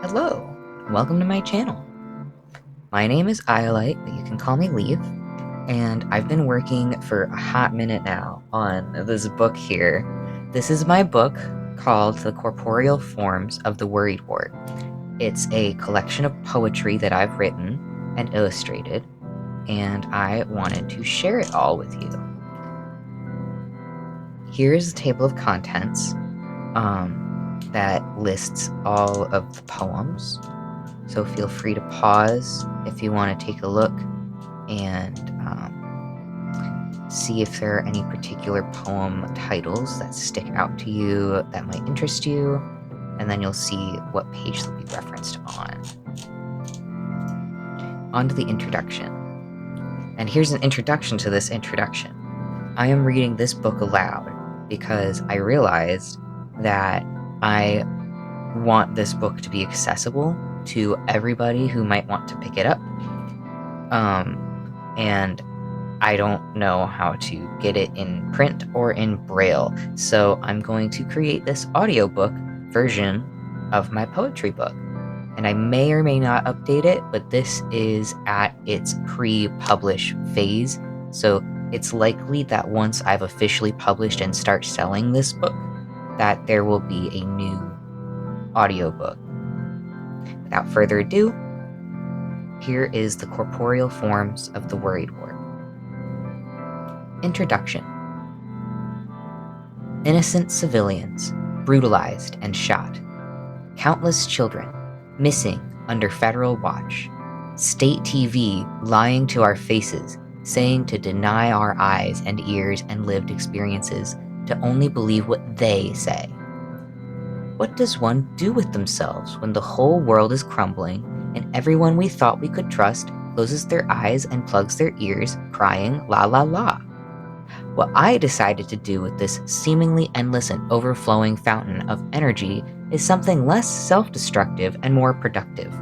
Hello, and welcome to my channel. My name is Iolite, but you can call me Leaf, and I've been working for a hot minute now on this book here. This is my book called The Corporeal Forms of the Worried-Wort. It's a collection of poetry that I've written and illustrated, and I wanted to share it all with you. Here's a table of contents that lists all of the poems. So feel free to pause if you want to take a look and see if there are any particular poem titles that stick out to you that might interest you, and then you'll see what page they'll be referenced on. On to the introduction. And here's an introduction to this introduction. I am reading this book aloud because I realized that I want this book to be accessible to everybody who might want to pick it up. And I don't know how to get it in print or in Braille, so I'm going to create this audiobook version of my poetry book. And I may or may not update it, but this is at its pre-publish phase, so it's likely that once I've officially published and start selling this book, that there will be a new audiobook. Without further ado, here is The Corporeal Forms of the Worried-Wort. Introduction. Innocent civilians brutalized and shot. Countless children missing under federal watch. State TV lying to our faces, saying to deny our eyes and ears and lived experiences, to only believe what they say. What does one do with themselves when the whole world is crumbling and everyone we thought we could trust closes their eyes and plugs their ears, crying la la la? What I decided to do with this seemingly endless and overflowing fountain of energy is something less self-destructive and more productive.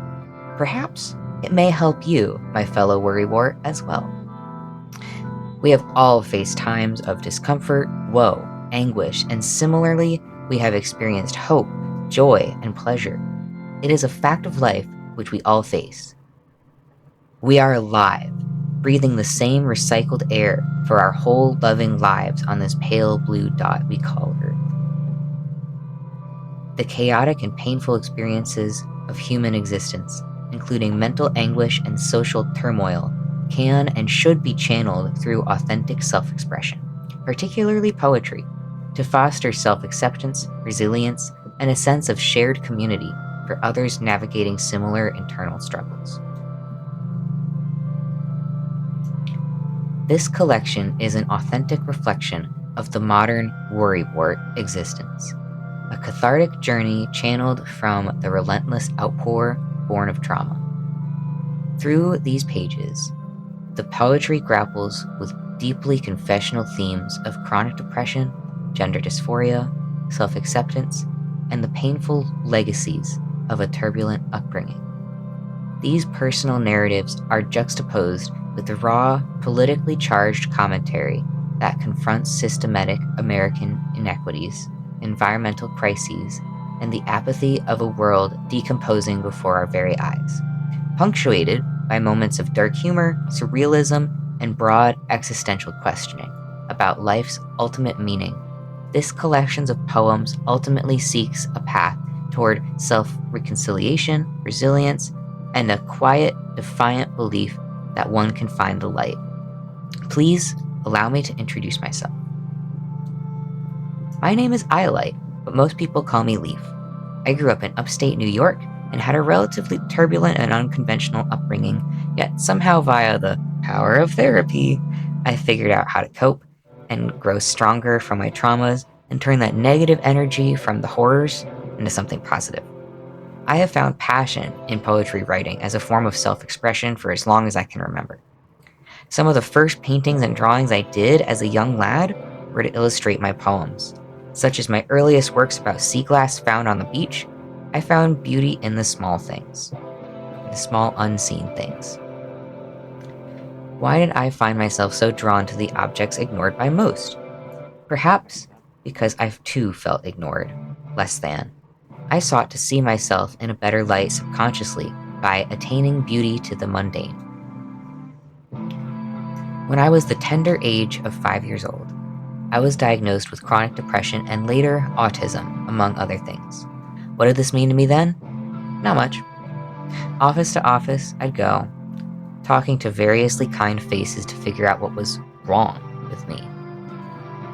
Perhaps it may help you, my fellow Worried-Wort, as well. We have all faced times of discomfort, woe, anguish, and similarly, we have experienced hope, joy, and pleasure. It is a fact of life which we all face. We are alive, breathing the same recycled air for our whole loving lives on this pale blue dot we call Earth. The chaotic and painful experiences of human existence, including mental anguish and social turmoil, can and should be channeled through authentic self-expression, particularly poetry, to foster self-acceptance, resilience, and a sense of shared community for others navigating similar internal struggles. This collection is an authentic reflection of the modern Worried-Wort existence, a cathartic journey channeled from the relentless outpour born of trauma. Through these pages, the poetry grapples with deeply confessional themes of chronic depression, gender dysphoria, self-acceptance, and the painful legacies of a turbulent upbringing. These personal narratives are juxtaposed with the raw, politically charged commentary that confronts systematic American inequities, environmental crises, and the apathy of a world decomposing before our very eyes, punctuated by moments of dark humor, surrealism, and broad existential questioning about life's ultimate meaning. This collection of poems ultimately seeks a path toward self-reconciliation, resilience, and a quiet, defiant belief that one can find the light. Please allow me to introduce myself. My name is Iolite, but most people call me Leaf. I grew up in upstate New York and had a relatively turbulent and unconventional upbringing, yet somehow via the power of therapy, I figured out how to cope and grow stronger from my traumas and turn that negative energy from the horrors into something positive. I have found passion in poetry writing as a form of self-expression for as long as I can remember. Some of the first paintings and drawings I did as a young lad were to illustrate my poems. Such as my earliest works about sea glass found on the beach, I found beauty in the small things, in the small unseen things. Why did I find myself so drawn to the objects ignored by most? Perhaps because I too felt ignored, less than. I sought to see myself in a better light subconsciously by attaining beauty to the mundane. When I was the tender age of 5 years old, I was diagnosed with chronic depression and later autism, among other things. What did this mean to me then? Not much. Office to office, I'd go, talking to variously kind faces to figure out what was wrong with me.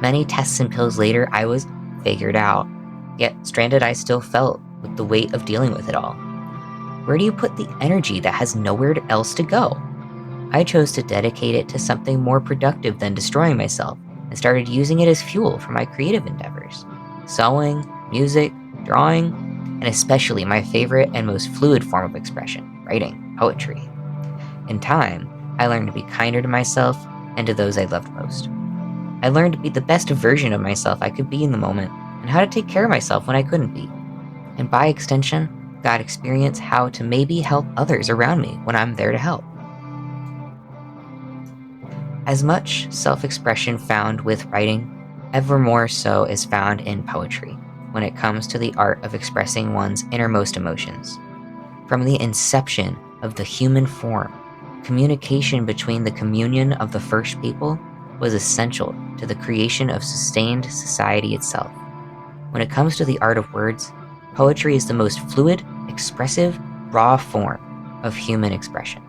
Many tests and pills later, I was figured out, yet stranded I still felt with the weight of dealing with it all. Where do you put the energy that has nowhere else to go? I chose to dedicate it to something more productive than destroying myself and started using it as fuel for my creative endeavors. Sewing, music, drawing, and especially my favorite and most fluid form of expression, writing, poetry. In time, I learned to be kinder to myself and to those I loved most. I learned to be the best version of myself I could be in the moment and how to take care of myself when I couldn't be. And by extension, got experience how to maybe help others around me when I'm there to help. As much self-expression found with writing, ever more so is found in poetry when it comes to the art of expressing one's innermost emotions. From the inception of the human form, communication between the communion of the first people was essential to the creation of sustained society itself. When it comes to the art of words, poetry is the most fluid, expressive, raw form of human expression,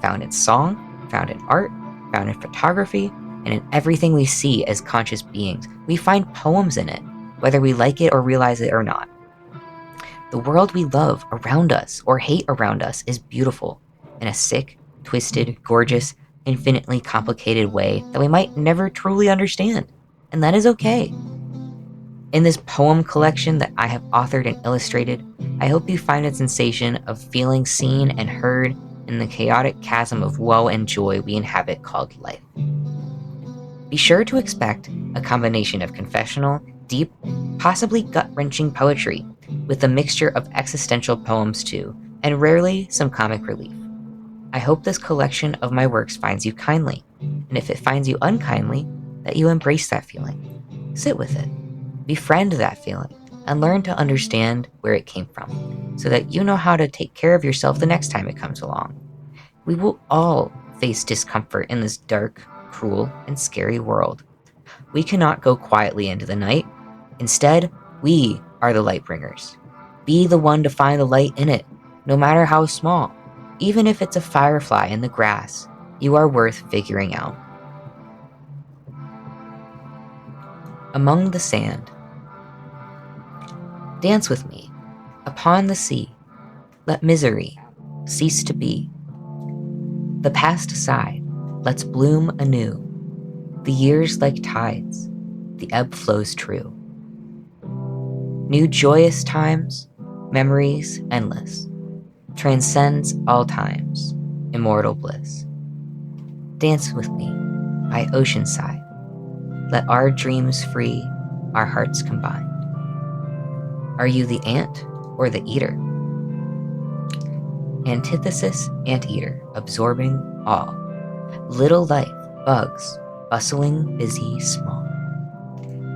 found in song, found in art, found in photography, and in everything we see as conscious beings. We find poems in it, whether we like it or realize it or not. The world we love around us or hate around us is beautiful in a sick, twisted, gorgeous, infinitely complicated way that we might never truly understand, and that is okay. In this poem collection that I have authored and illustrated, I hope you find a sensation of feeling seen and heard in the chaotic chasm of woe and joy we inhabit called life. Be sure to expect a combination of confessional, deep, possibly gut-wrenching poetry, with a mixture of existential poems too, and rarely some comic relief. I hope this collection of my works finds you kindly, and if it finds you unkindly, that you embrace that feeling. Sit with it, befriend that feeling, and learn to understand where it came from, so that you know how to take care of yourself the next time it comes along. We will all face discomfort in this dark, cruel, and scary world. We cannot go quietly into the night. Instead, we are the light bringers. Be the one to find the light in it, no matter how small. Even if it's a firefly in the grass, you are worth figuring out. Among the sand. Dance with me, upon the sea. Let misery cease to be. The past aside, let's bloom anew. The years like tides, the ebb flows true. New joyous times, memories endless, transcends all times, immortal bliss. Dance with me by ocean side. Let our dreams free, our hearts combined. Are you the ant or the eater? Antithesis anteater, absorbing all. Little life, bugs, bustling, busy, small.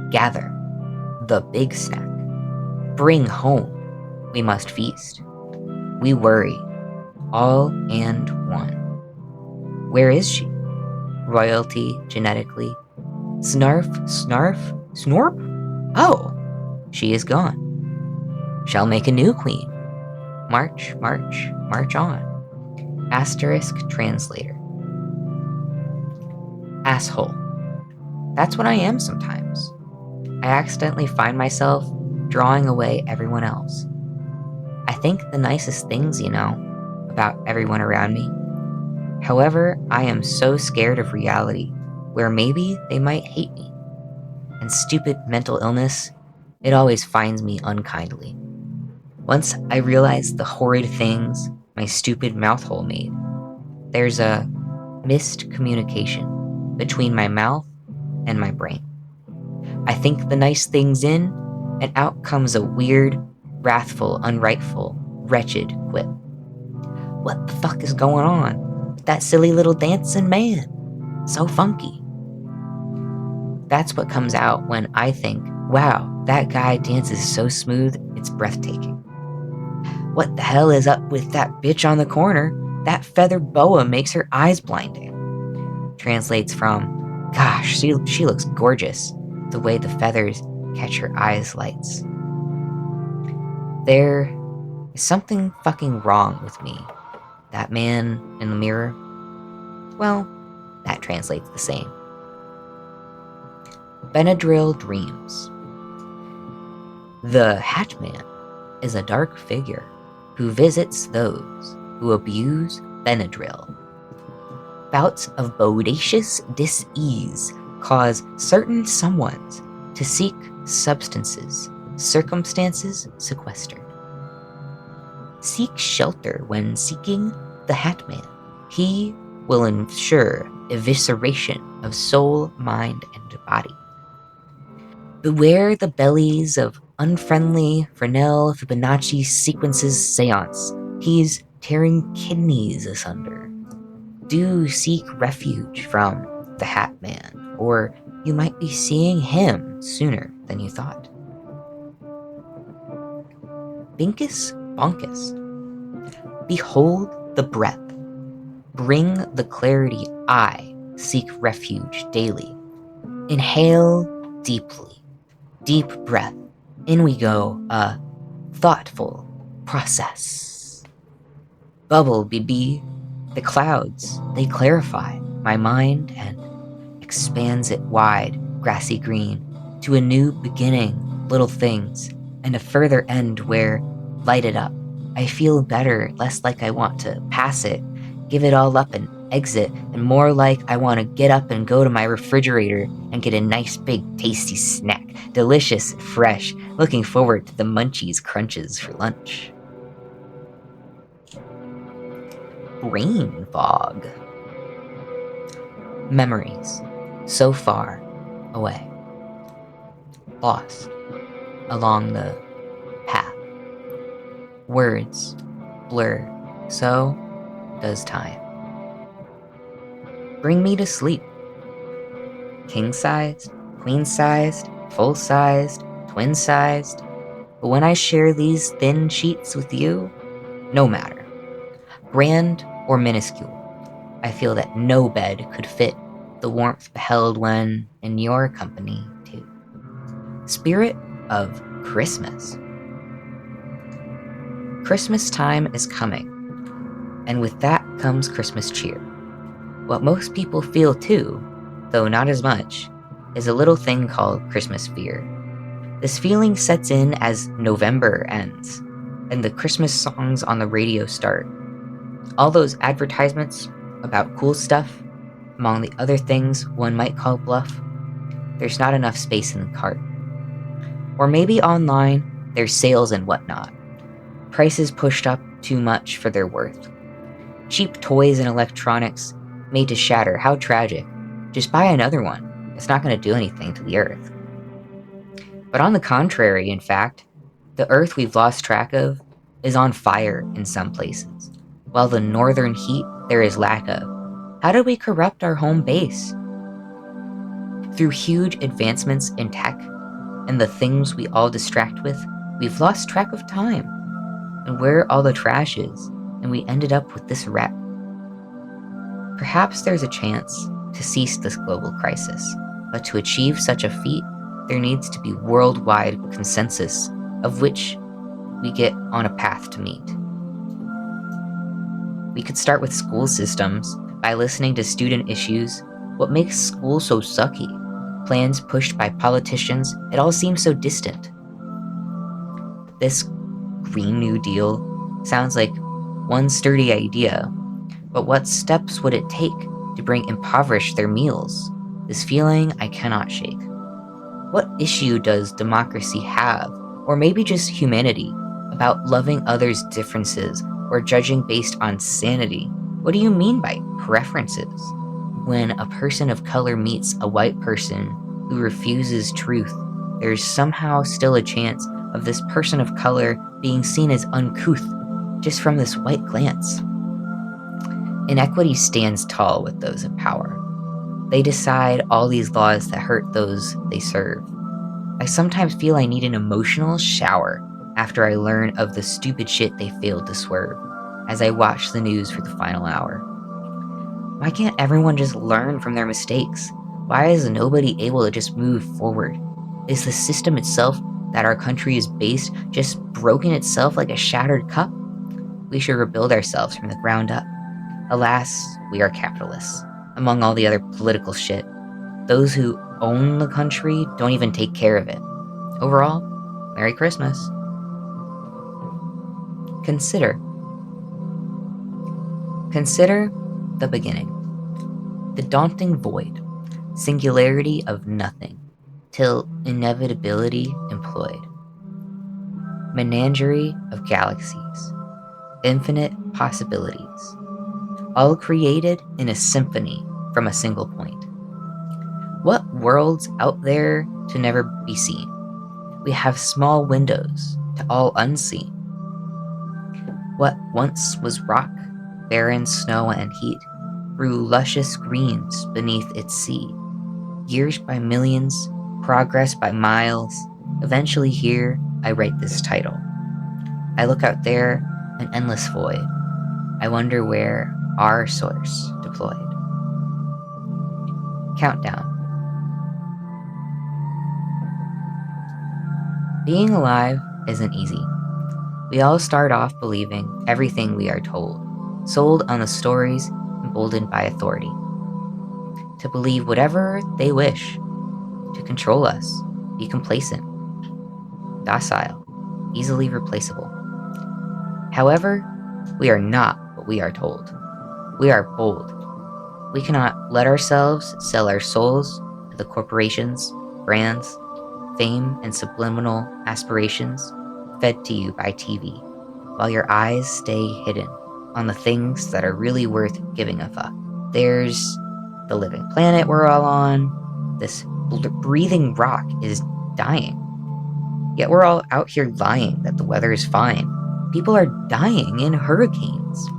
Gather, the big snack. Bring home, we must feast. We worry, all and one. Where is she? Royalty, genetically. Snarf, snarf, snorp? Oh, she is gone. Shall make a new queen. March, march, march on. Asterisk translator. Asshole. That's what I am sometimes. I accidentally find myself drawing away everyone else. I think the nicest things, about everyone around me. However, I am so scared of reality, where maybe they might hate me. And stupid mental illness, it always finds me unkindly. Once I realize the horrid things my stupid mouth hole made, there's a missed communication between my mouth and my brain. I think the nice things in, and out comes a weird, wrathful, unrightful, wretched quip. What the fuck is going on with that silly little dancing man? So funky. That's what comes out when I think Wow, that guy dances so smooth, it's breathtaking. What the hell is up with that bitch on the corner? That feathered boa makes her eyes blinding. Translates from, gosh, she looks gorgeous, the way the feathers catch her eyes' lights. There is something fucking wrong with me. That man in the mirror, well, that translates the same. Benadryl Dreams. The Hat Man is a dark figure who visits those who abuse Benadryl. Bouts of bodacious dis-ease cause certain someones to seek substances, circumstances sequestered. Seek shelter when seeking the Hat Man. He will ensure evisceration of soul, mind, and body. Beware the bellies of unfriendly Fresnel Fibonacci sequences seance. He's tearing kidneys asunder. Do seek refuge from the Hat Man, or you might be seeing him sooner than you thought. Binkus Bonkus. Behold the breath. Bring the clarity I seek refuge daily. Inhale deeply. Deep breath. In we go, a thoughtful process. Bubble, BB. The clouds, they clarify my mind and expands it wide, grassy green, to a new beginning, little things, and a further end where, lighted up, I feel better, less like I want to pass it, give it all up and exit, and more like I want to get up and go to my refrigerator and get a nice big tasty snack, delicious and fresh, looking forward to the munchies crunches for lunch. Brain fog. Memories, so far away, lost along the path. Words blur, so does time. Bring me to sleep. King-sized, queen-sized, full-sized, twin-sized. But when I share these thin sheets with you, no matter, grand or minuscule, I feel that no bed could fit the warmth beheld when in your company, too. Spirit of Christmas. Christmas time is coming, and with that comes Christmas cheer. What most people feel too, though not as much, is a little thing called Christmas fear. This feeling sets in as November ends, and the Christmas songs on the radio start. All those advertisements about cool stuff, among the other things one might call bluff, there's not enough space in the cart. Or maybe online, there's sales and whatnot. Prices pushed up too much for their worth. Cheap toys and electronics made to shatter, how tragic. Just buy another one, it's not going to do anything to the earth. But on the contrary, in fact, the earth we've lost track of is on fire in some places, while the northern heat there is lack of. How did we corrupt our home base? Through huge advancements in tech and the things we all distract with, we've lost track of time and where all the trash is, and we ended up with this wreck. Perhaps there's a chance to cease this global crisis, but to achieve such a feat, there needs to be worldwide consensus of which we get on a path to meet. We could start with school systems by listening to student issues. What makes school so sucky? Plans pushed by politicians, it all seems so distant. This Green New Deal sounds like one sturdy idea, but what steps would it take to bring impoverished their meals? This feeling I cannot shake. What issue does democracy have, or maybe just humanity, about loving others' differences or judging based on sanity? What do you mean by preferences? When a person of color meets a white person who refuses truth, there's somehow still a chance of this person of color being seen as uncouth just from this white glance. Inequity stands tall with those in power. They decide all these laws that hurt those they serve. I sometimes feel I need an emotional shower after I learn of the stupid shit they failed to swerve as I watch the news for the final hour. Why can't everyone just learn from their mistakes? Why is nobody able to just move forward? Is the system itself that our country is based just broken itself like a shattered cup? We should rebuild ourselves from the ground up. Alas, we are capitalists. Among all the other political shit, those who own the country don't even take care of it. Overall, Merry Christmas. Consider the beginning. The daunting void, singularity of nothing, till inevitability employed. Menagerie of galaxies, infinite possibilities, all created in a symphony from a single point. What worlds out there to never be seen? We have small windows to all unseen. What once was rock, barren snow and heat, grew luscious greens beneath its sea. Years by millions, progress by miles, eventually here I write this title. I look out there, an endless void. I wonder where our source deployed. Countdown. Being alive isn't easy. We all start off believing everything we are told, sold on the stories emboldened by authority. To believe whatever they wish, to control us, be complacent, docile, easily replaceable. However, we are not what we are told. We are bold. We cannot let ourselves sell our souls to the corporations, brands, fame, and subliminal aspirations fed to you by TV, while your eyes stay hidden on the things that are really worth giving a fuck. There's the living planet we're all on. This breathing rock is dying. Yet we're all out here lying that the weather is fine. People are dying in hurricanes.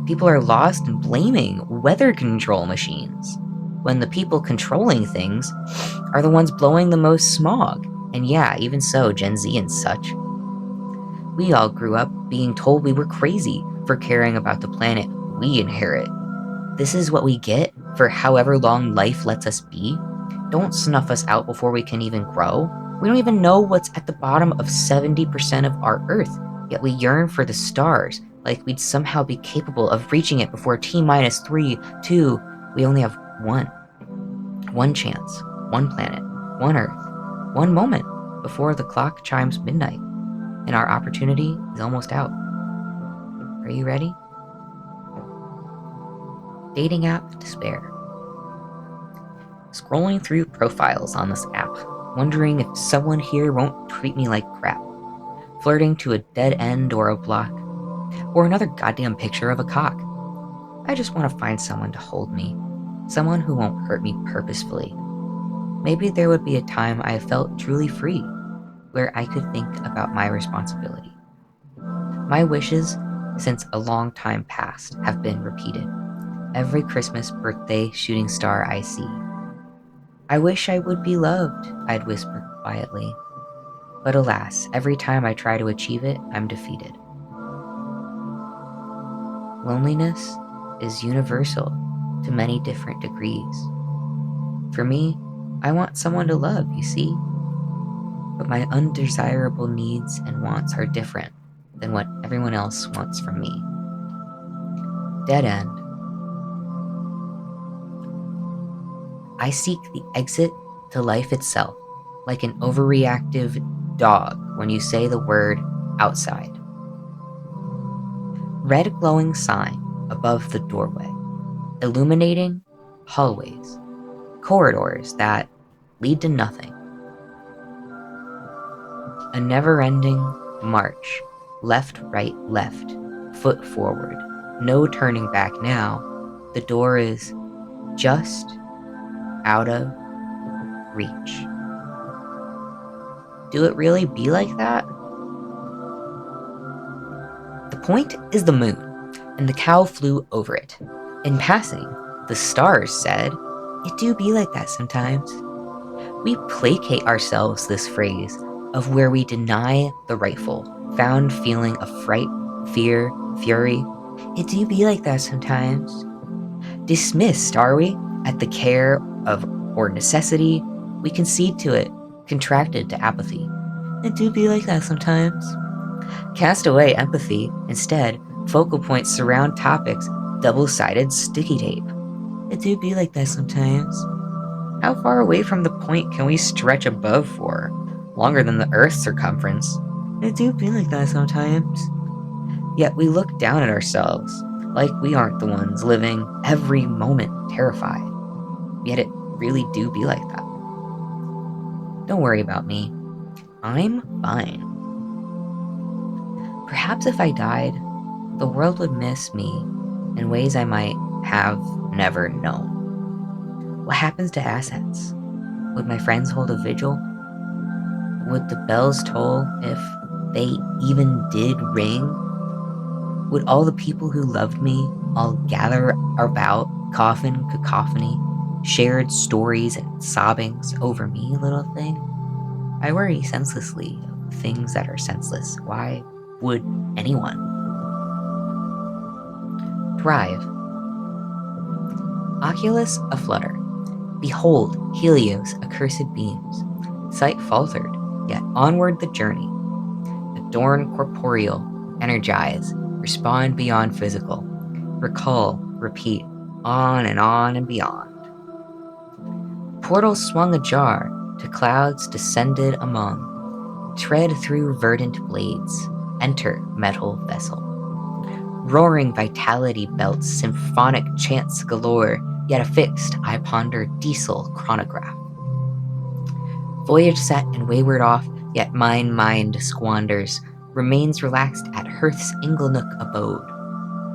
People are lost and blaming weather control machines, when the people controlling things are the ones blowing the most smog. And yeah, even so, Gen Z and such. We all grew up being told we were crazy for caring about the planet we inherit. This is what we get for however long life lets us be. Don't snuff us out before we can even grow. We don't even know what's at the bottom of 70% of our Earth, yet we yearn for the stars, like we'd somehow be capable of reaching it before T-3, 2. We only have one chance, one planet, one Earth, one moment before the clock chimes midnight, and our opportunity is almost out. Are you ready? Dating app despair. Scrolling through profiles on this app, wondering if someone here won't treat me like crap. Flirting to a dead end or a block, or another goddamn picture of a cock. I just want to find someone to hold me, someone who won't hurt me purposefully. Maybe there would be a time I felt truly free, where I could think about my responsibility. My wishes, since a long time past, have been repeated. Every Christmas, birthday, shooting star I see. I wish I would be loved, I'd whisper quietly. But alas, every time I try to achieve it, I'm defeated. Loneliness is universal to many different degrees. For me, I want someone to love, you see. But my undesirable needs and wants are different than what everyone else wants from me. Dead end. I seek the exit to life itself, like an overreactive dog when you say the word outside. Red glowing sign above the doorway, illuminating hallways, corridors that lead to nothing. A never-ending march, left, right, left, foot forward, no turning back now. The door is just out of reach. Do it really be like that? The point is the moon, and the cow flew over it. In passing, the stars said, "It do be like that sometimes." We placate ourselves this phrase of where we deny the rightful, found feeling of fright, fear, fury. It do be like that sometimes. Dismissed, are we, at the care of or necessity? We concede to it, contracted to apathy. It do be like that sometimes. Cast away empathy. Instead, focal points surround topics, double-sided sticky tape. It do be like that sometimes. How far away from the point can we stretch above for? Longer than the Earth's circumference. It do be like that sometimes. Yet we look down at ourselves, like we aren't the ones living every moment terrified. Yet it really do be like that. Don't worry about me. I'm fine. Perhaps if I died, the world would miss me in ways I might have never known. What happens to assets? Would my friends hold a vigil? Would the bells toll if they even did ring? Would all the people who loved me all gather about coffin cacophony, shared stories and sobbings over me, little thing? I worry senselessly of things that are senseless. Why would anyone? Thrive. Oculus aflutter. Behold, Helios' accursed beams. Sight faltered, yet onward the journey. Adorn corporeal, energize, respond beyond physical. Recall, repeat, on and beyond. Portals swung ajar, to clouds descended among. Tread through verdant blades, enter metal vessel. Roaring vitality belts, symphonic chants galore, yet affixed I ponder diesel chronograph. Voyage set and wayward off, yet mine mind squanders, remains relaxed at hearth's inglenook abode,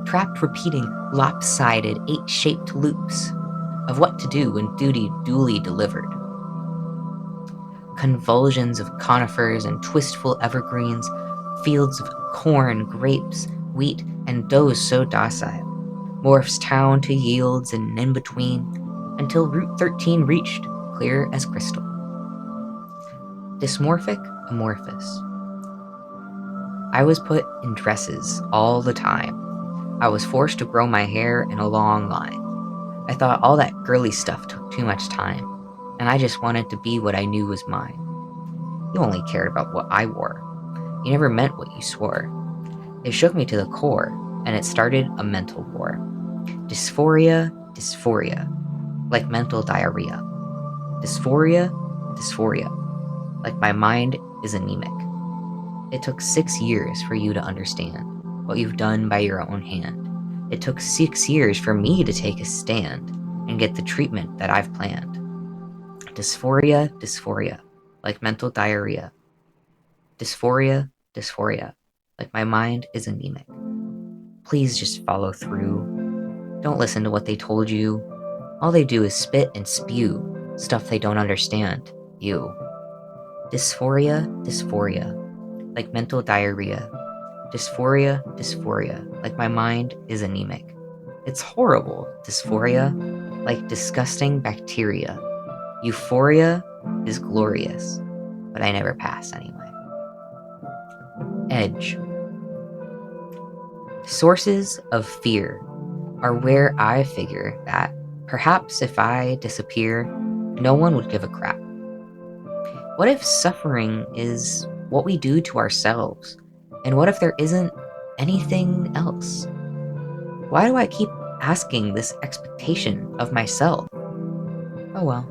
trapped repeating lopsided eight-shaped loops of what to do when duty duly delivered. Convulsions of conifers and twistful evergreens, fields of corn, grapes, wheat, and doughs so docile, morphs town to yields and in between, until Route 13 reached, clear as crystal. Dysmorphic amorphous. I was put in dresses all the time. I was forced to grow my hair in a long line. I thought all that girly stuff took too much time, and I just wanted to be what I knew was mine. You only cared about what I wore. You never meant what you swore. It shook me to the core, and it started a mental war. Dysphoria, like mental diarrhea. Dysphoria, like my mind is anemic. It took 6 years for you to understand what you've done by your own hand. It took 6 years for me to take a stand and get the treatment that I've planned. Dysphoria, like mental diarrhea. Dysphoria, like my mind is anemic. Please just follow through. Don't listen to what they told you. All they do is spit and spew stuff they don't understand. You. Dysphoria, like mental diarrhea. Dysphoria, like my mind is anemic. It's horrible, dysphoria, like disgusting bacteria. Euphoria is glorious, but I never pass anyway. Edge. Sources of fear are where I figure that perhaps if I disappear, no one would give a crap. What if suffering is what we do to ourselves? And what if there isn't anything else? Why do I keep asking this expectation of myself? Oh well.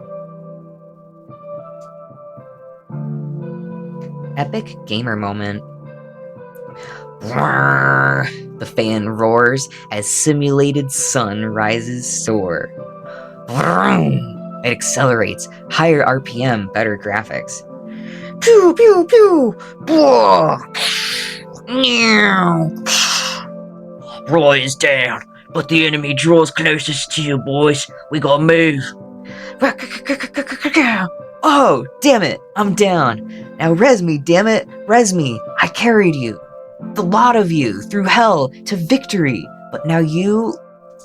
Epic gamer moment. The fan roars as simulated sun rises soar. It accelerates, higher RPM, better graphics. Pew pew pew! Roy is down, but the enemy draws closest to you, boys. We gotta move. Oh, damn it, I'm down. Now res me, damn it, res me. I carried you, the lot of you, through hell to victory. But now you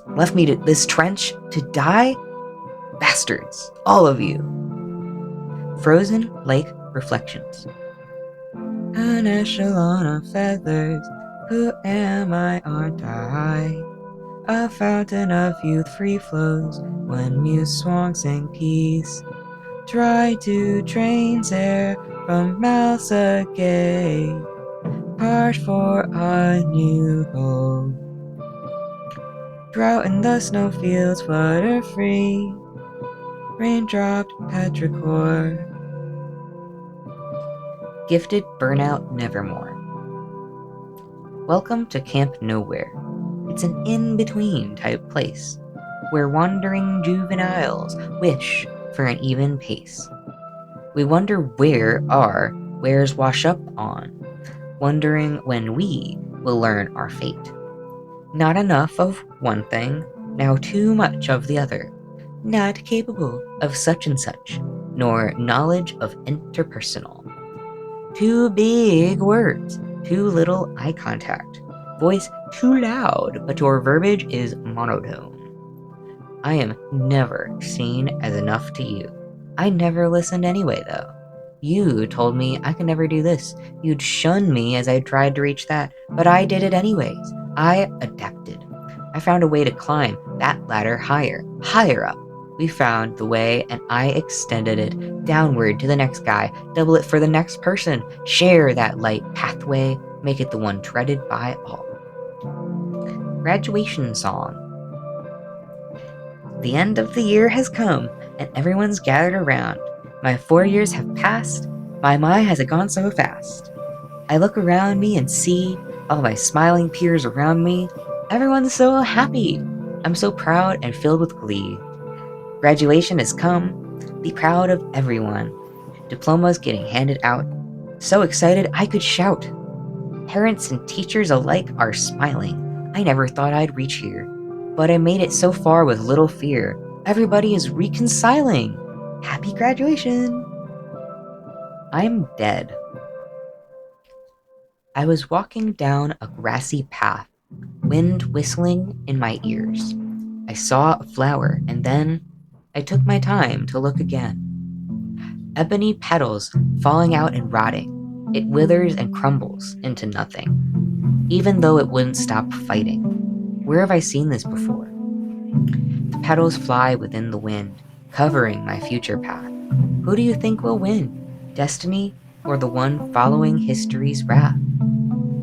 left me to this trench to die? Bastards, all of you. frozen like reflections. An echelon of feathers, who am I, aren't I? A fountain of youth free flows, when muse swans sing peace. Try to trains air from mouths agape, parched for a new hope. Drought in the snowfields flutter free, raindropped petrichor. Gifted burnout nevermore. Welcome to Camp Nowhere. It's an in-between type place, where wandering juveniles wish for an even pace. We wonder where our wares wash up on, wondering when we will learn our fate. Not enough of one thing, now too much of the other, not capable of such and such, nor knowledge of interpersonal. Too big words, too little eye contact, voice too loud, but your verbiage is monotone. I am never seen as enough to you. I never listened anyway, though. You told me I could never do this. You'd shun me as I tried to reach that, but I did it anyways. I adapted. I found a way to climb that ladder higher, higher up. We found the way, and I extended it downward to the next guy, double it for the next person, share that light pathway, make it the one treaded by all. Graduation song. The end of the year has come, and everyone's gathered around. My 4 years have passed, my has it gone so fast. I look around me and see all my smiling peers around me. Everyone's so happy. I'm so proud and filled with glee. Graduation has come. Be proud of everyone. Diplomas getting handed out. So excited I could shout. Parents and teachers alike are smiling. I never thought I'd reach here, but I made it so far with little fear. Everybody is reconciling. Happy graduation. I'm dead. I was walking down a grassy path, wind whistling in my ears. I saw a flower, and then I took my time to look again. Ebony petals falling out and rotting. It withers and crumbles into nothing, even though it wouldn't stop fighting. Where have I seen this before? The petals fly within the wind, covering my future path. Who do you think will win? Destiny or the one following history's wrath?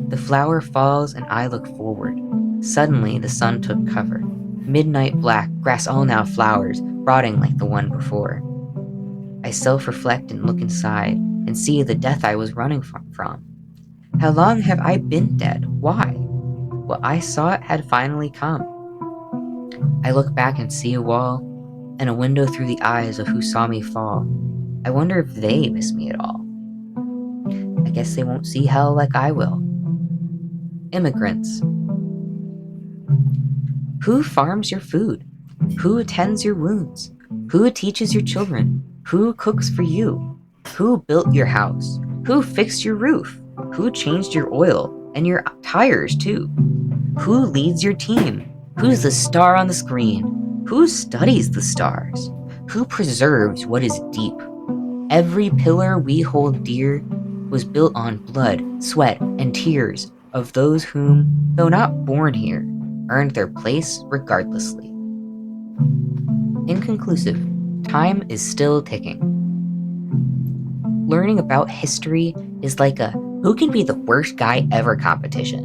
The flower falls and I look forward. Suddenly the sun took cover. Midnight black, grass all now flowers, rotting like the one before. I self-reflect and look inside and see the death I was running from. How long have I been dead? Why? What I saw it had finally come. I look back and see a wall and a window through the eyes of who saw me fall. I wonder if they miss me at all. I guess they won't see hell like I will. Immigrants. Who farms your food? Who attends your wounds? Who teaches your children? Who cooks for you? Who built your house? Who fixed your roof? Who changed your oil and your tires too? Who leads your team? Who's the star on the screen? Who studies the stars? Who preserves what is deep? Every pillar we hold dear was built on blood, sweat, and tears of those whom, though not born here, earned their place regardlessly. Inconclusive, time is still ticking. Learning about history is like a who can be the worst guy ever competition,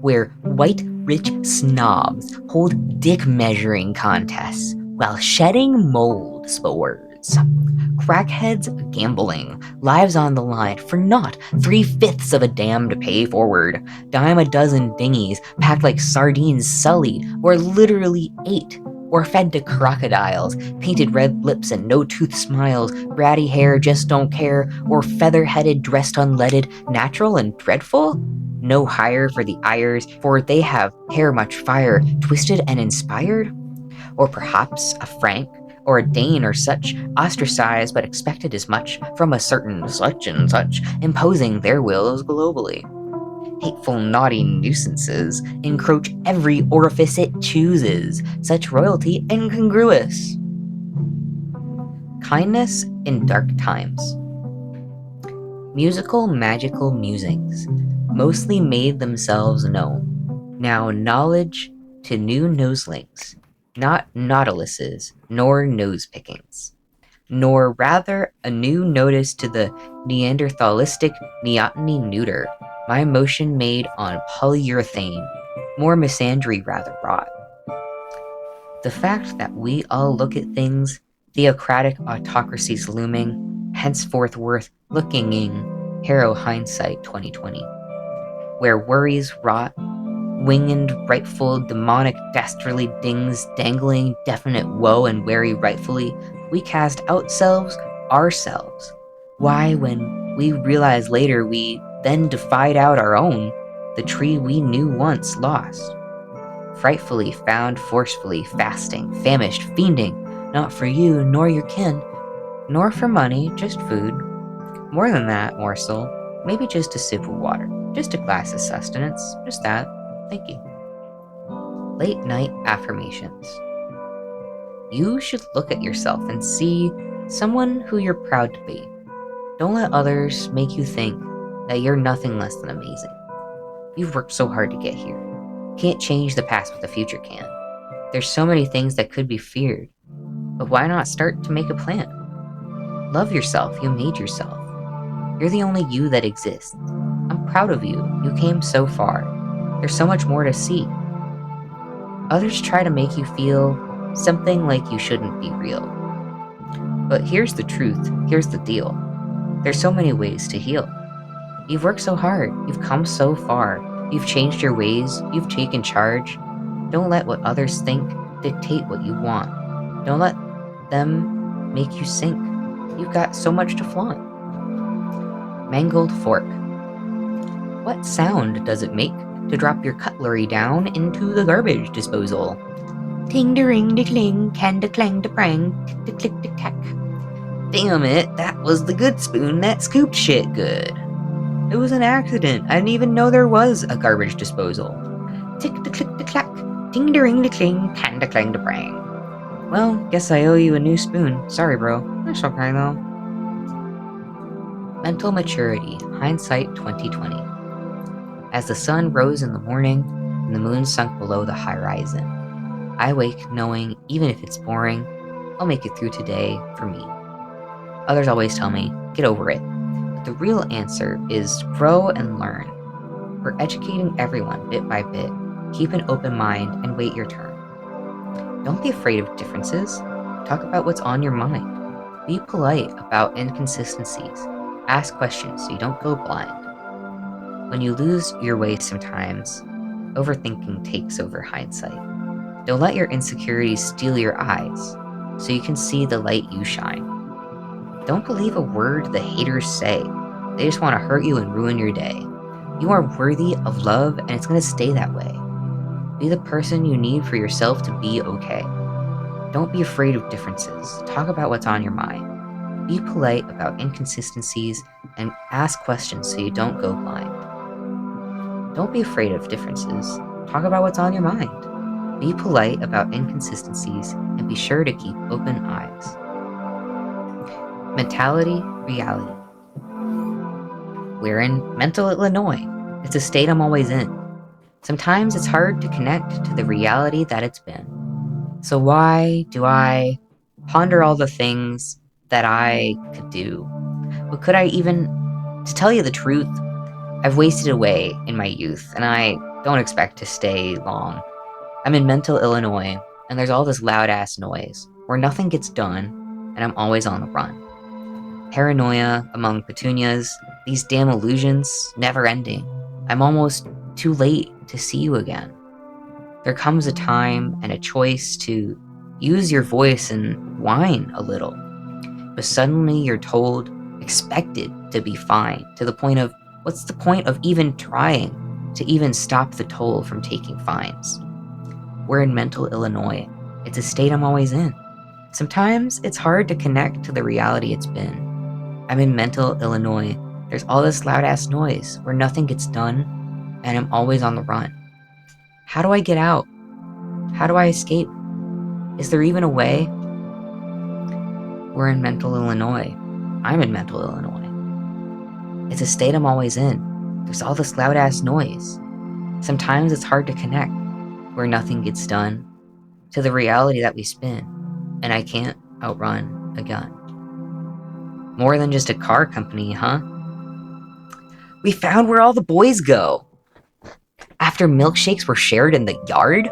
where white rich snobs hold dick measuring contests while shedding mold spores. Crackheads gambling, lives on the line for not 3/5 of a damn to pay forward. Dime a dozen dinghies packed like sardines sullied, or literally ate, or fed to crocodiles, painted red lips and no-tooth smiles, ratty hair, just don't care, or feather-headed, dressed unleaded, natural and dreadful? No hire for the ires, for they have hair much fire, twisted and inspired? Or perhaps a Frank, or a Dane or such, ostracized but expected as much from a certain such and such, imposing their wills globally. Hateful, naughty nuisances encroach every orifice it chooses, such royalty incongruous. Kindness in Dark Times. Musical magical musings mostly made themselves known. Now knowledge to new noselings, not nautiluses, nor nose-pickings, nor rather a new notice to the Neanderthalistic neoteny neuter, my motion made on polyurethane, more misandry rather wrought. The fact that we all look at things, theocratic autocracies looming, henceforth worth lookinging, harrow hindsight 2020, where worries rot, winged, rightful, demonic, dastardly dings, dangling, definite woe and wary rightfully, we cast outselves, ourselves. Why, when we realize later we then defied out our own, the tree we knew once lost. Frightfully found forcefully, fasting, famished, fiending, not for you nor your kin, nor for money, just food. More than that, morsel, maybe just a sip of water, just a glass of sustenance, just that. Thank you. Late night affirmations. You should look at yourself and see someone who you're proud to be. Don't let others make you think that you're nothing less than amazing. You've worked so hard to get here. Can't change the past, but the future can. There's so many things that could be feared, but why not start to make a plan? Love yourself, you made yourself. You're the only you that exists. I'm proud of you, you came so far. There's so much more to see. Others try to make you feel something like you shouldn't be real. But here's the truth, here's the deal. There's so many ways to heal. You've worked so hard, you've come so far, you've changed your ways, you've taken charge. Don't let what others think dictate what you want. Don't let them make you sink. You've got so much to flaunt. Mangled fork. What sound does it make to drop your cutlery down into the garbage disposal? Ting-de-ring-de-cling, can-de-clang-de-prang, tick-de-click-de-tack. Damn it, that was the good spoon that scooped shit good. It was an accident. I didn't even know there was a garbage disposal. Tick-de-click-de-clack, ting-de-ring-de-cling, can-de-clang-de-prang. Well, guess I owe you a new spoon. Sorry, bro. That's okay, though. Mental maturity, hindsight 2020. As the sun rose in the morning and the moon sunk below the horizon, I wake knowing even if it's boring, I'll make it through today for me. Others always tell me, get over it. But the real answer is grow and learn. We're educating everyone bit by bit. Keep an open mind and wait your turn. Don't be afraid of differences. Talk about what's on your mind. Be polite about inconsistencies. Ask questions so you don't go blind. When you lose your way sometimes, overthinking takes over hindsight. Don't let your insecurities steal your eyes so you can see the light you shine. Don't believe a word the haters say. They just want to hurt you and ruin your day. You are worthy of love and it's going to stay that way. Be the person you need for yourself to be okay. Don't be afraid of differences. Talk about what's on your mind. Be polite about inconsistencies and ask questions so you don't go blind. Don't be afraid of differences. Talk about what's on your mind. Be polite about inconsistencies and be sure to keep open eyes. Mentality, reality. We're in mental Illinois. It's a state I'm always in. Sometimes it's hard to connect to the reality that it's been. So why do I ponder all the things that I could do? But could I even, to tell you the truth, I've wasted away in my youth, and I don't expect to stay long. I'm in mental Illinois, and there's all this loud-ass noise, where nothing gets done, and I'm always on the run. Paranoia among petunias, these damn illusions, never ending. I'm almost too late to see you again. There comes a time and a choice to use your voice and whine a little, but suddenly you're told, expected to be fine, to the point of, what's the point of even trying to even stop the toll from taking fines? We're in mental Illinois. It's a state I'm always in. Sometimes it's hard to connect to the reality it's been. I'm in mental Illinois. There's all this loud-ass noise where nothing gets done, and I'm always on the run. How do I get out? How do I escape? Is there even a way? We're in Mental Illinois. I'm in Mental Illinois. It's a state I'm always in. There's all this loud-ass noise. Sometimes it's hard to connect, where nothing gets done, to the reality that we spin, and I can't outrun a gun. More than just a car company, huh? We found where all the boys go. After milkshakes were shared in the yard,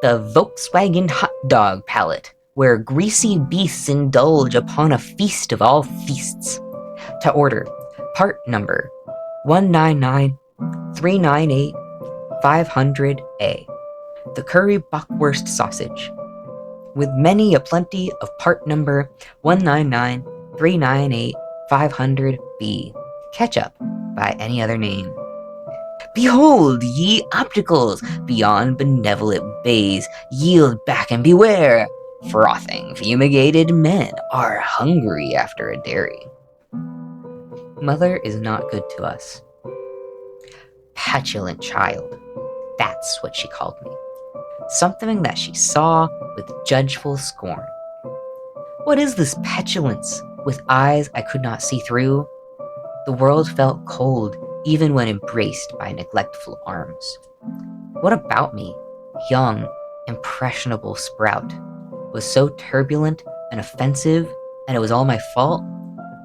the Volkswagen hot dog pallet, where greasy beasts indulge upon a feast of all feasts. To order, part number 199-398-500A, the curry bockwurst sausage, with many a plenty of part number 199-398-500B, ketchup by any other name. Behold, ye opticals, beyond benevolent bays, yield back and beware! Frothing, fumigated men are hungry after a dairy. Mother is not good to us. Petulant child, that's what she called me. Something that she saw with judgeful scorn. What is this petulance, with eyes I could not see through? The world felt cold, even when embraced by neglectful arms. What about me, young, impressionable sprout, was so turbulent and offensive, and it was all my fault?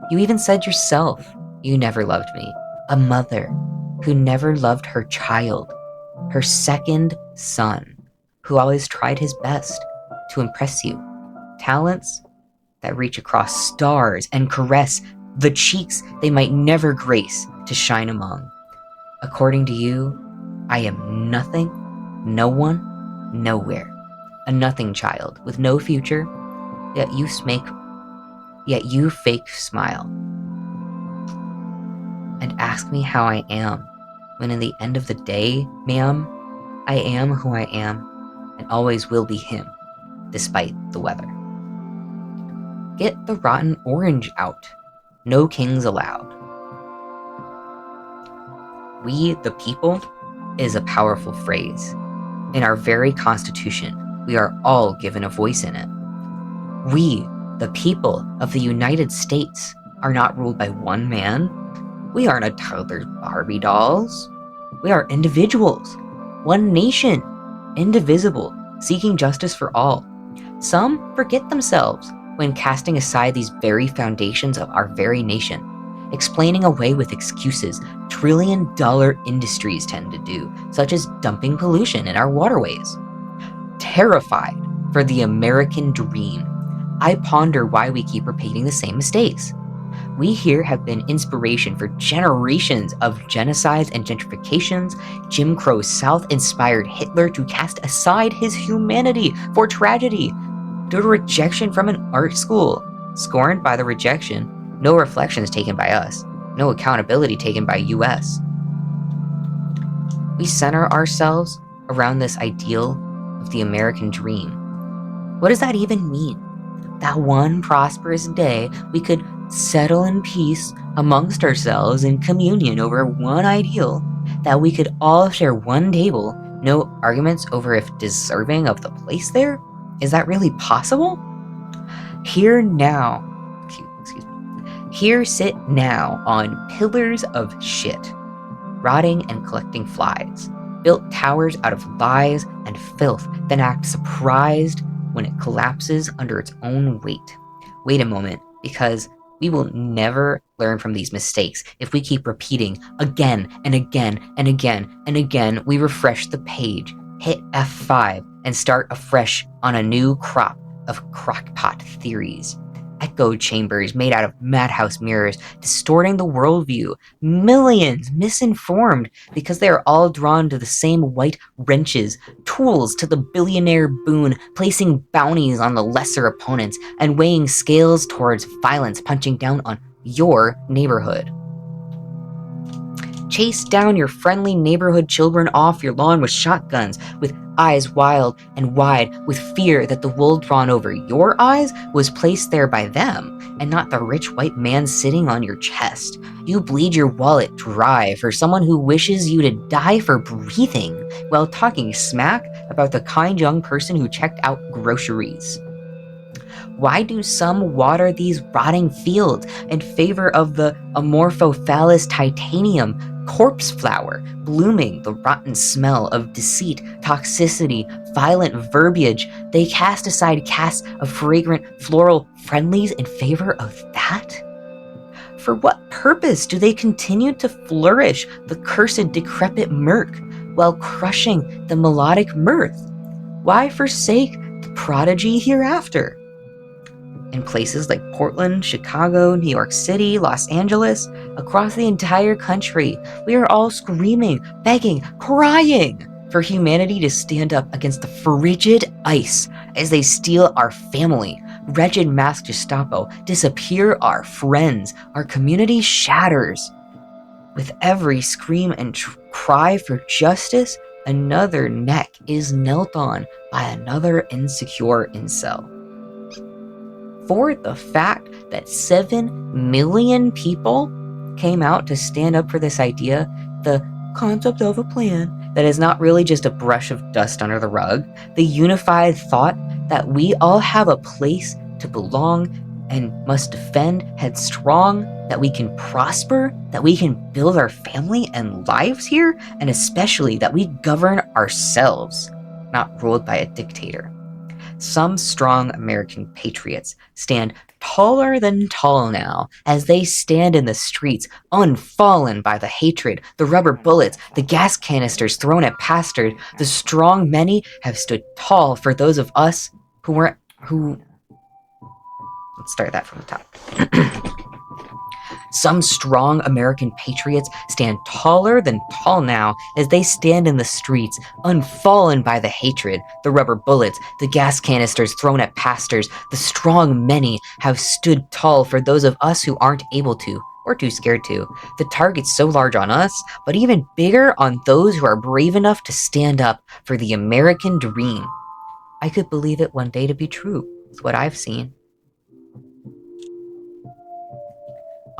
You even said yourself you never loved me. A mother who never loved her child, her second son, who always tried his best to impress you. Talents that reach across stars and caress the cheeks they might never grace to shine among. According to you, I am nothing, no one, nowhere. A nothing child with no future, yet you fake smile and ask me how I am, when in the end of the day, ma'am, I am who I am and always will be him, despite the weather. Get the rotten orange out. No kings allowed. We, the people, is a powerful phrase. In our very Constitution, we are all given a voice in it. We, the people of the United States, are not ruled by one man. We aren't a toddler's Barbie dolls. We are individuals, one nation, indivisible, seeking justice for all. Some forget themselves when casting aside these very foundations of our very nation, explaining away with excuses trillion-dollar industries tend to do, such as dumping pollution in our waterways. Terrified for the American dream, I ponder why we keep repeating the same mistakes. We here have been inspiration for generations of genocides and gentrifications. Jim Crow's South inspired Hitler to cast aside his humanity for tragedy due to rejection from an art school. Scorned by the rejection, no reflections taken by us, no accountability taken by US. We center ourselves around this ideal of the American dream. What does that even mean? That one prosperous day we could settle in peace amongst ourselves in communion over one ideal, that we could all share one table, no arguments over if deserving of the place there? Is that really possible? Here sit now on pillars of shit, rotting and collecting flies, built towers out of lies and filth, then act surprised when it collapses under its own weight. Wait a moment, because we will never learn from these mistakes if we keep repeating again and again and again and again. We refresh the page, hit F5, and start afresh on a new crop of crockpot theories. Echo chambers made out of madhouse mirrors, distorting the worldview. Millions misinformed because they are all drawn to the same white wrenches, tools to the billionaire boon, placing bounties on the lesser opponents and weighing scales towards violence, punching down on your neighborhood. Chase down your friendly neighborhood children off your lawn with shotguns, with eyes wild and wide, with fear that the wool drawn over your eyes was placed there by them, and not the rich white man sitting on your chest. You bleed your wallet dry for someone who wishes you to die for breathing, while talking smack about the kind young person who checked out groceries. Why do some water these rotting fields in favor of the amorphophallus titanium corpse flower, blooming the rotten smell of deceit, toxicity, violent verbiage? They cast aside casts of fragrant floral friendlies in favor of that? For what purpose do they continue to flourish the cursed decrepit murk while crushing the melodic mirth? Why forsake the prodigy hereafter? In places like Portland, Chicago, New York City, Los Angeles, across the entire country, we are all screaming, begging, crying for humanity to stand up against the frigid ice as they steal our family, wretched masked Gestapo, disappear our friends, our community shatters. With every scream and cry for justice, another neck is knelt on by another insecure incel. For the fact that 7 million people came out to stand up for this idea, the concept of a plan that is not really just a brush of dust under the rug, the unified thought that we all have a place to belong and must defend headstrong, that we can prosper, that we can build our family and lives here, and especially that we govern ourselves, not ruled by a dictator. Some strong American patriots stand taller than tall now as they stand in the streets, unfallen by the hatred, the rubber bullets, the gas canisters thrown at pastors. The strong many have stood tall for those of us who let's start that from the top. Some strong American patriots stand taller than tall now as they stand in the streets, unfallen by the hatred, the rubber bullets, the gas canisters thrown at pastors. The strong many have stood tall for those of us who aren't able to, or too scared to. The target's so large on us, but even bigger on those who are brave enough to stand up for the American dream. I could believe it one day to be true, with what I've seen.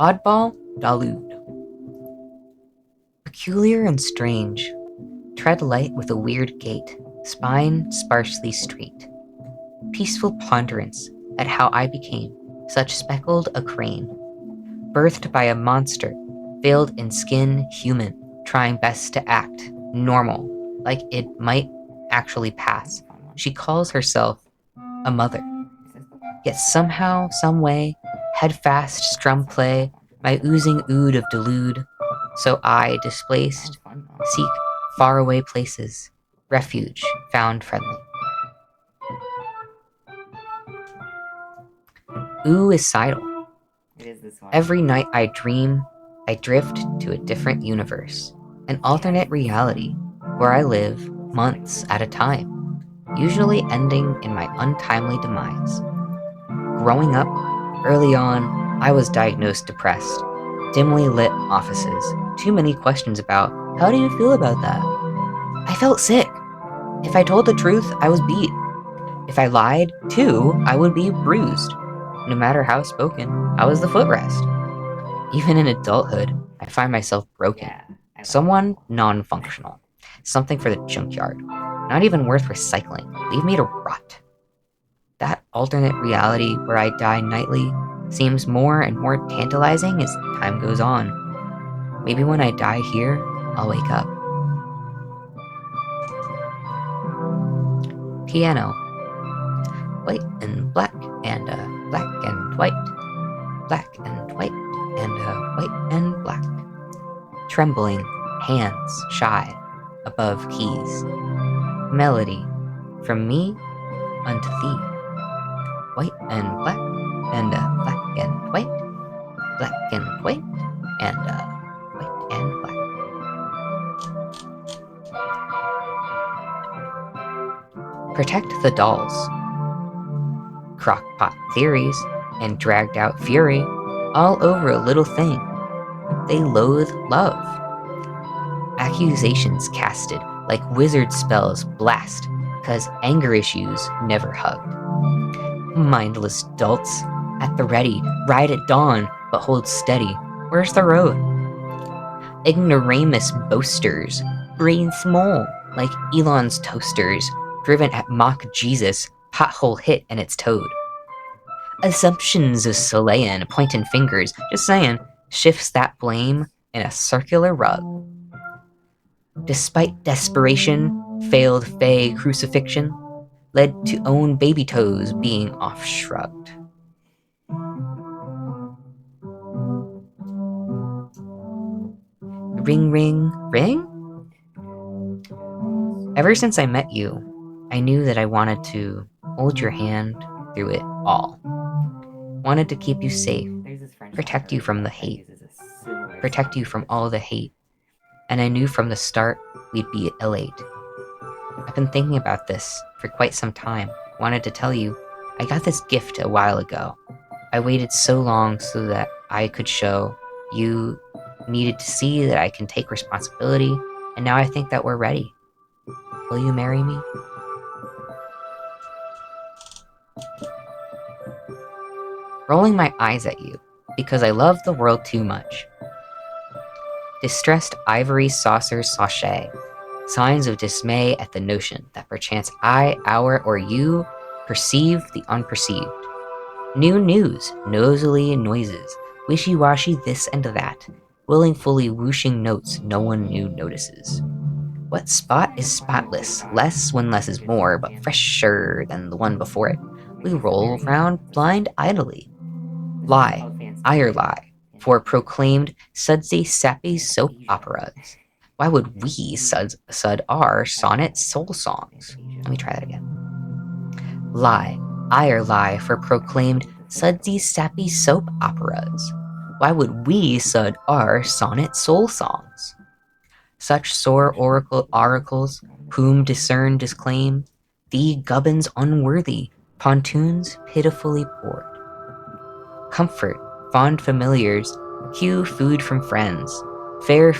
Oddball Dalude. Peculiar and strange, tread light with a weird gait, spine sparsely straight. Peaceful ponderance at how I became such speckled a crane, birthed by a monster, veiled in skin human, trying best to act normal, like it might actually pass. She calls herself a mother. Yet somehow, someway, head fast strum play, my oozing ood of delude. So I, displaced, seek faraway places, refuge found friendly. Ooicidal. Every night I dream, I drift to a different universe, an alternate reality where I live months at a time, usually ending in my untimely demise. Growing up, early on, I was diagnosed depressed. Dimly lit offices, too many questions about, how do you feel about that? I felt sick. If I told the truth, I was beat. If I lied, too, I would be bruised. No matter how spoken, I was the footrest. Even in adulthood, I find myself broken. Someone non-functional. Something for the junkyard. Not even worth recycling. Leave me to rot. That alternate reality where I die nightly seems more and more tantalizing as time goes on. Maybe when I die here, I'll wake up. Piano. White and black and black and white. Black and white and white and black. Trembling hands shy above keys. Melody from me unto thee. White and black and black and white. Black and white and white and black. Protect the dolls. Crockpot theories and dragged out fury all over a little thing. They loathe love. Accusations casted like wizard spells blast, 'cause anger issues never hugged. Mindless dolts at the ready, ride at dawn, but hold steady. Where's the road? Ignoramus boasters, brain small like Elon's toasters, driven at mock Jesus, pothole hit and it's towed. Assumptions of Solayan, pointing fingers, just saying, shifts that blame in a circular rug. Despite desperation, failed Fey crucifixion led to own baby toes being off-shrugged. Ring, ring, ring? Ever since I met you, I knew that I wanted to hold your hand through it all. Wanted to keep you safe, protect you from the hate, protect you from all the hate. And I knew from the start we'd be elate. I've been thinking about this for quite some time. Wanted to tell you, I got this gift a while ago. I waited so long so that I could show you needed to see that I can take responsibility, and now I think that we're ready. Will you marry me? Rolling my eyes at you, because I love the world too much. Distressed ivory saucers sachet, signs of dismay at the notion that perchance I, our, or you perceive the unperceived. New news, nosily noises, wishy-washy this and that, willingly whooshing notes no one new notices. What spot is spotless, less when less is more, but fresher than the one before it? We roll round blind idly. Lie, ire lie, for proclaimed sudsy sappy soap operas. Why would we sud our sonnet soul songs? Let me try that again. Lie, ire lie, for proclaimed sudsy sappy soap operas. Why would we sud our sonnet soul songs? Such sore oracles, whom discern disclaim, thee gubbins unworthy, pontoons pitifully poured. Comfort, fond familiars, hew food from friends, fair,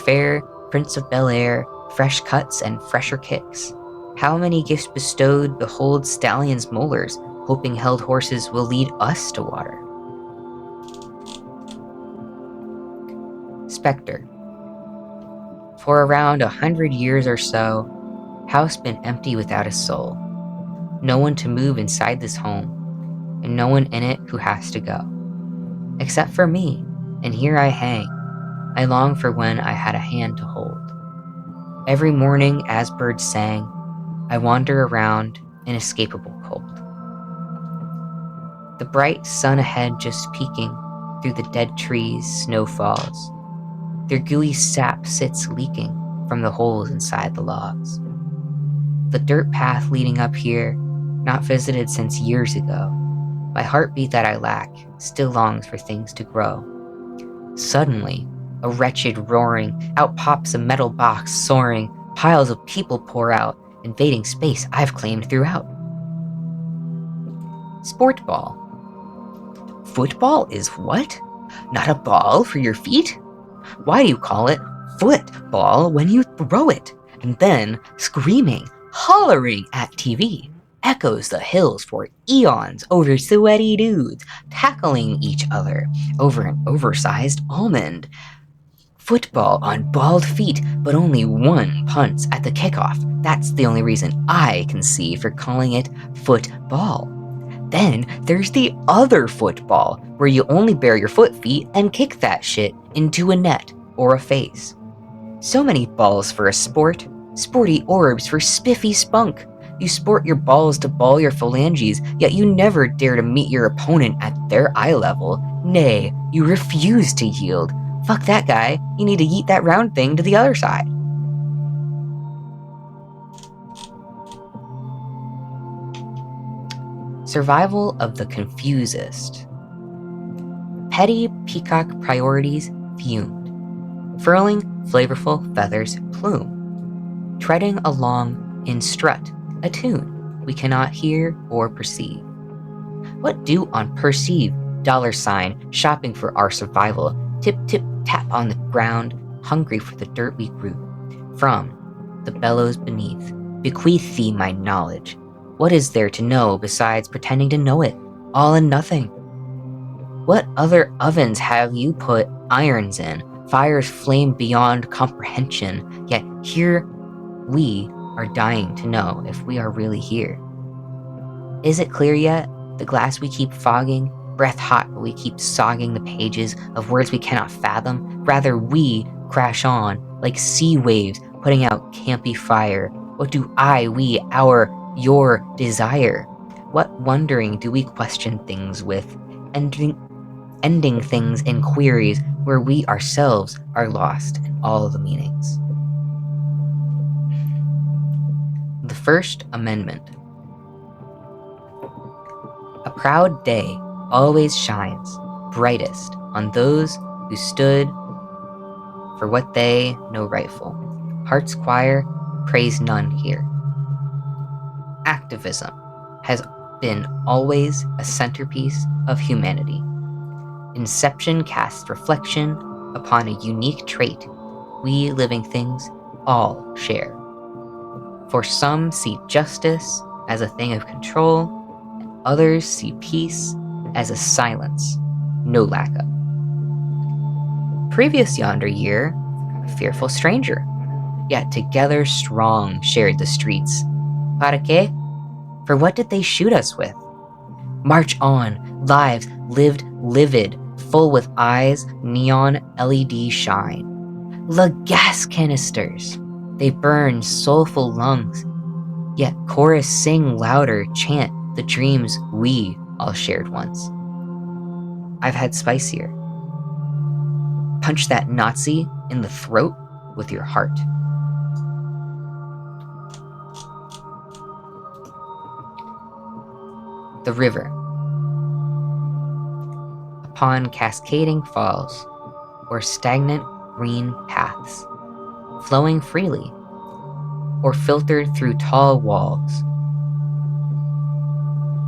Prince of Bel Air, fresh cuts and fresher kicks. How many gifts bestowed behold stallions' molars, hoping held horses will lead us to water. Spectre. For around 100 years or so, house been empty without a soul. No one to move inside this home, and no one in it who has to go. Except for me, and here I hang. I long for when I had a hand to hold. Every morning as birds sang, I wander around inescapable cold. The bright sun ahead just peeking through the dead trees, snow falls. Their gooey sap sits leaking from the holes inside the logs. The dirt path leading up here, not visited since years ago. My heartbeat that I lack still longs for things to grow. Suddenly, a wretched roaring, out pops a metal box soaring, piles of people pour out, invading space I've claimed throughout. Sport ball. Football is what? Not a ball for your feet? Why do you call it football when you throw it? And then, screaming, hollering at TV, echoes the hills for eons over sweaty dudes tackling each other over an oversized almond. Football on bald feet, but only one punts at the kickoff. That's the only reason I can see for calling it football. Then there's the other football, where you only bare your foot feet and kick that shit into a net or a face. So many balls for a sport, sporty orbs for spiffy spunk. You sport your balls to ball your phalanges, yet you never dare to meet your opponent at their eye level. Nay, you refuse to yield. Fuck that guy, you need to yeet that round thing to the other side. Survival of the confusest. Petty peacock priorities fumed. Furling flavorful feathers plume. Treading along in strut, a tune we cannot hear or perceive. What do unperceived $sign shopping for our survival? Tip, tip, tap on the ground, hungry for the dirt we grew. From the bellows beneath, bequeath thee my knowledge. What is there to know besides pretending to know it? All and nothing. What other ovens have you put irons in? Fires flame beyond comprehension, yet here we are dying to know if we are really here. Is it clear yet, the glass we keep fogging, breath hot, but we keep sogging the pages of words we cannot fathom. Rather, we crash on like sea waves, putting out campy fire. What do I, we, our, your desire? What wondering do we question things with, ending things in queries where we ourselves are lost in all the meanings? The First Amendment. A proud day always shines brightest on those who stood for what they know rightful. Heart's choir praise none here. Activism has been always a centerpiece of humanity. Inception casts reflection upon a unique trait we living things all share. For some see justice as a thing of control, and others see peace as a silence no lack of. Previous yonder year, a fearful stranger, yet together strong shared the streets. Para qué? For what did they shoot us with? March on, lives lived livid, full with eyes, neon LED shine. La gas canisters, they burn soulful lungs, yet chorus sing louder, chant the dreams we all shared once. I've had spicier. Punch that Nazi in the throat with your heart. The river. Upon cascading falls, or stagnant green paths, flowing freely, or filtered through tall walls.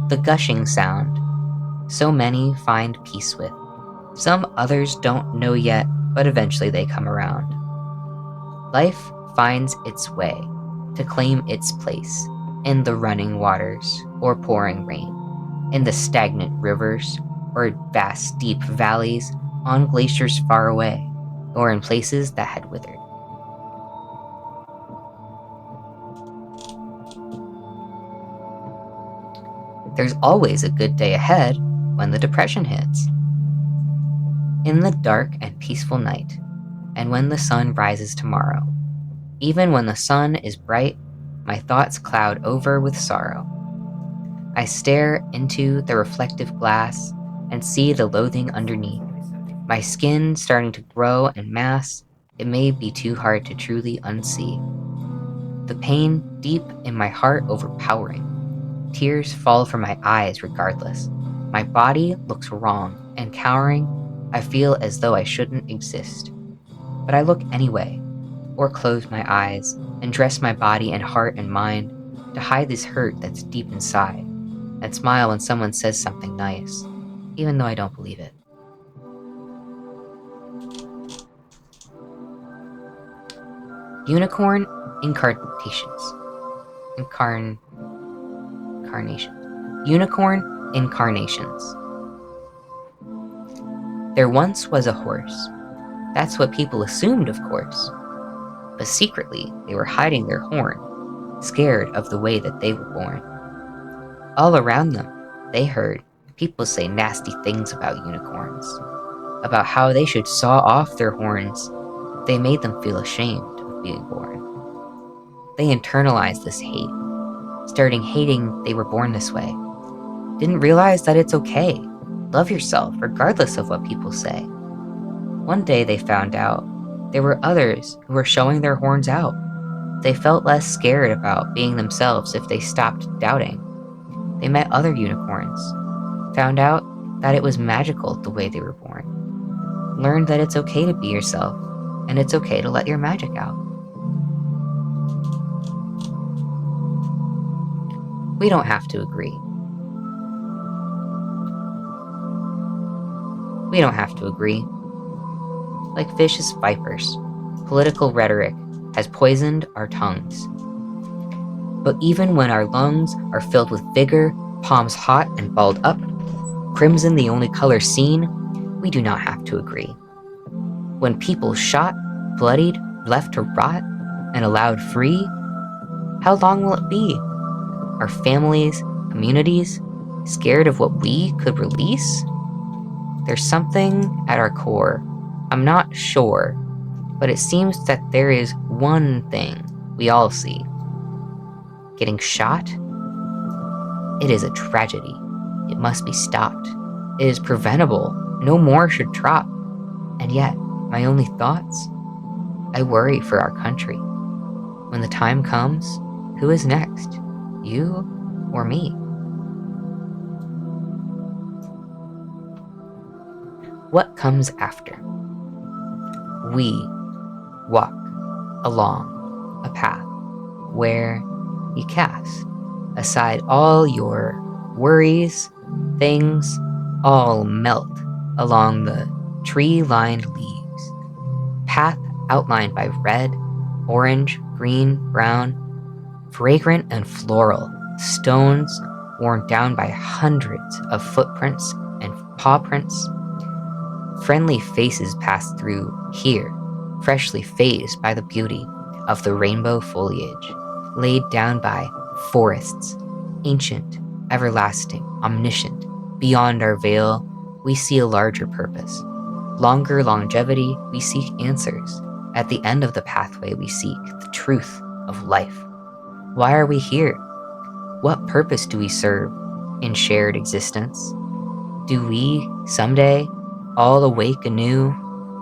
The gushing sound, so many find peace with. Some others don't know yet, but eventually they come around. Life finds its way to claim its place in the running waters or pouring rain, in the stagnant rivers or vast deep valleys, on glaciers far away, or in places that had withered. There's always a good day ahead when the depression hits. In the dark and peaceful night, and when the sun rises tomorrow, even when the sun is bright, my thoughts cloud over with sorrow. I stare into the reflective glass and see the loathing underneath. My skin starting to grow and mass, it may be too hard to truly unsee. The pain deep in my heart overpowering. Tears fall from my eyes regardless. My body looks wrong and cowering. I feel as though I shouldn't exist. But I look anyway, or close my eyes and dress my body and heart and mind to hide this hurt that's deep inside, and smile when someone says something nice, even though I don't believe it. Unicorn incarnations. Unicorn incarnations. There once was a horse. That's what people assumed, of course. But secretly, they were hiding their horn, scared of the way that they were born. All around them, they heard people say nasty things about unicorns, about how they should saw off their horns. They made them feel ashamed of being born. They internalized this hate, starting hating they were born this way. Didn't realize that it's okay. Love yourself regardless of what people say. One day they found out there were others who were showing their horns out. They felt less scared about being themselves if they stopped doubting. They met other unicorns, found out that it was magical the way they were born, learned that it's okay to be yourself, and it's okay to let your magic out. We don't have to agree. We don't have to agree. Like vicious vipers, political rhetoric has poisoned our tongues. But even when our lungs are filled with vigor, palms hot and balled up, crimson the only color seen, we do not have to agree. When people shot, bloodied, left to rot, and allowed free, how long will it be? Are families, communities, scared of what we could release? There's something at our core. I'm not sure, but it seems that there is one thing we all see. Getting shot? It is a tragedy. It must be stopped. It is preventable. No more should drop. And yet, my only thoughts? I worry for our country. When the time comes, who is next? You or me? What comes after? We walk along a path where you cast aside all your worries, things all melt along the tree-lined leaves. Path outlined by red, orange, green, brown, fragrant and floral, stones worn down by hundreds of footprints and paw prints. Friendly faces pass through here, freshly phased by the beauty of the rainbow foliage, laid down by forests, ancient, everlasting, omniscient. Beyond our veil, we see a larger purpose. Longer longevity, we seek answers. At the end of the pathway, we seek the truth of life. Why are we here? What purpose do we serve in shared existence? Do we, someday, all awake anew,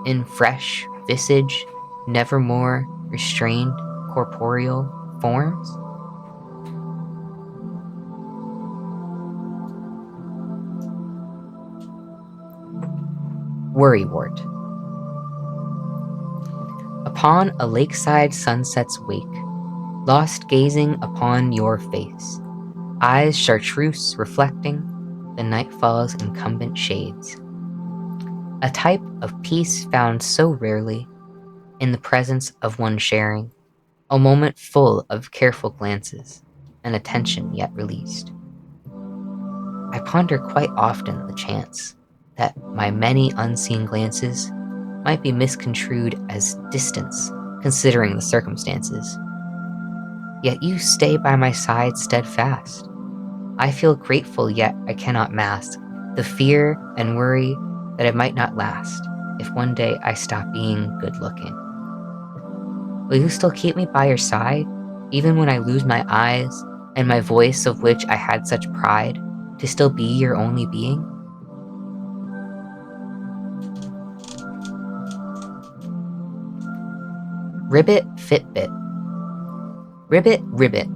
in fresh visage, nevermore restrained corporeal forms? Worried-Wort. Upon a lakeside sunset's wake, lost gazing upon your face, eyes chartreuse reflecting the nightfall's incumbent shades. A type of peace found so rarely in the presence of one sharing a moment full of careful glances and attention yet released. I ponder quite often the chance that my many unseen glances might be misconstrued as distance, considering the circumstances. Yet you stay by my side steadfast. I feel grateful, yet I cannot mask the fear and worry that it might not last if one day I stop being good-looking. Will you still keep me by your side, even when I lose my eyes and my voice of which I had such pride, to still be your only being? Ribbit Fitbit. Ribbit, ribbit,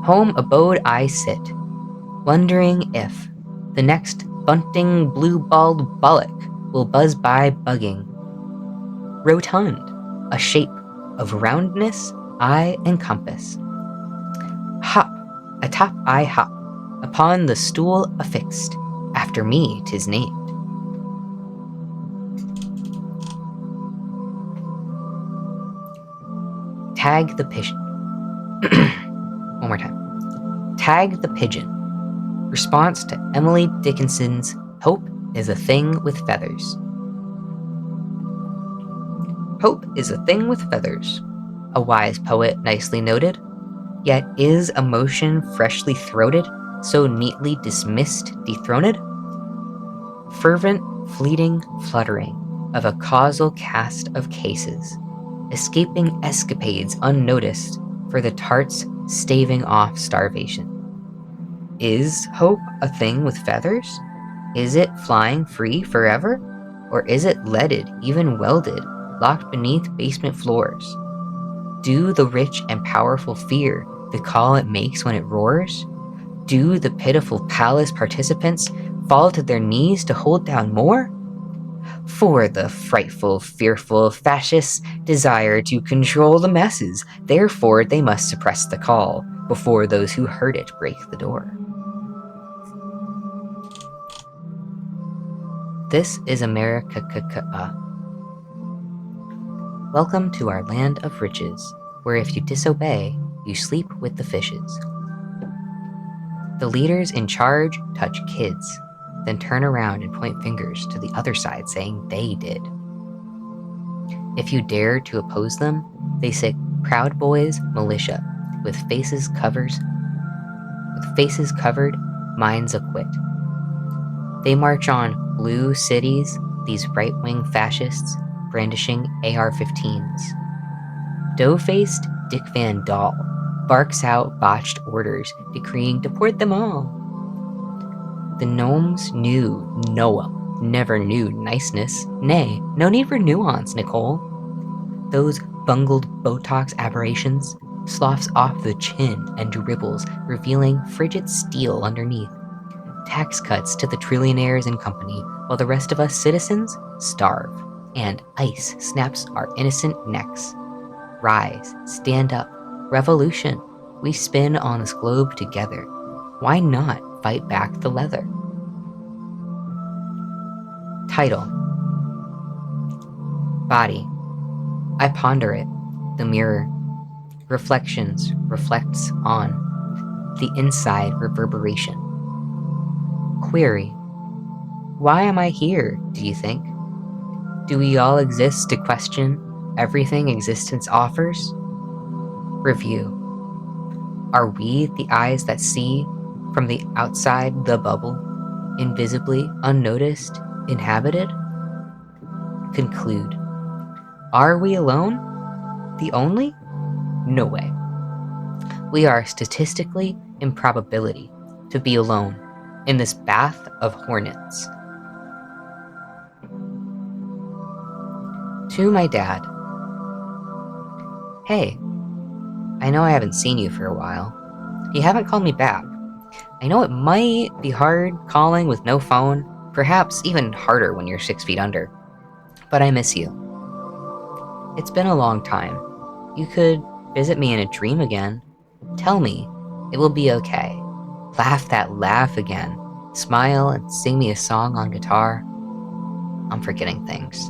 home abode I sit, wondering if the next bunting blue-balled bollock will buzz by bugging. Rotund, a shape of roundness I encompass. Hop, atop I hop, upon the stool affixed, after me 'tis named. Tag the pigeon. One more time. Tag the pigeon. Response to Emily Dickinson's Hope is a Thing with Feathers. Hope is a thing with feathers, a wise poet nicely noted. Yet is emotion freshly throated, so neatly dismissed, dethroned? Fervent, fleeting fluttering of a causal cast of cases, escaping escapades unnoticed for the tarts staving off starvation. Is hope a thing with feathers? Is it flying free forever? Or is it leaded, even welded, locked beneath basement floors? Do the rich and powerful fear the call it makes when it roars? Do the pitiful palace participants fall to their knees to hold down more? For the frightful, fearful fascists desire to control the masses, therefore they must suppress the call before those who heard it break the door. This is America. Welcome to our land of riches, where if you disobey, you sleep with the fishes. The leaders in charge touch kids, then turn around and point fingers to the other side saying they did. If you dare to oppose them, they say Proud Boys militia with faces covered, minds acquit. They march on blue cities, these right-wing fascists brandishing AR-15s. Dough-faced Dick Van Dahl barks out botched orders decreeing deport them all. The gnomes knew Noah never knew niceness. Nay, no need for nuance, Nicole. Those bungled Botox aberrations sloughs off the chin and dribbles, revealing frigid steel underneath. Tax cuts to the trillionaires and company, while the rest of us citizens starve, and ice snaps our innocent necks. Rise, stand up, revolution. We spin on this globe together. Why not fight back the leather? Title: Body. I ponder it. The mirror. Reflections reflects on. The inside reverberation. Query: why am I here, do you think? Do we all exist to question everything existence offers? Review: are we the eyes that see from the outside the bubble, invisibly, unnoticed, inhabited? Conclude: are we alone? The only? No way. We are statistically improbability to be alone in this bath of hornets. To my dad. Hey, I know I haven't seen you for a while. You haven't called me back. I know it might be hard calling with no phone, perhaps even harder when you're 6 feet under, but I miss you. It's been a long time. You could visit me in a dream again. Tell me it will be okay. Laugh that laugh again. Smile and sing me a song on guitar. I'm forgetting things.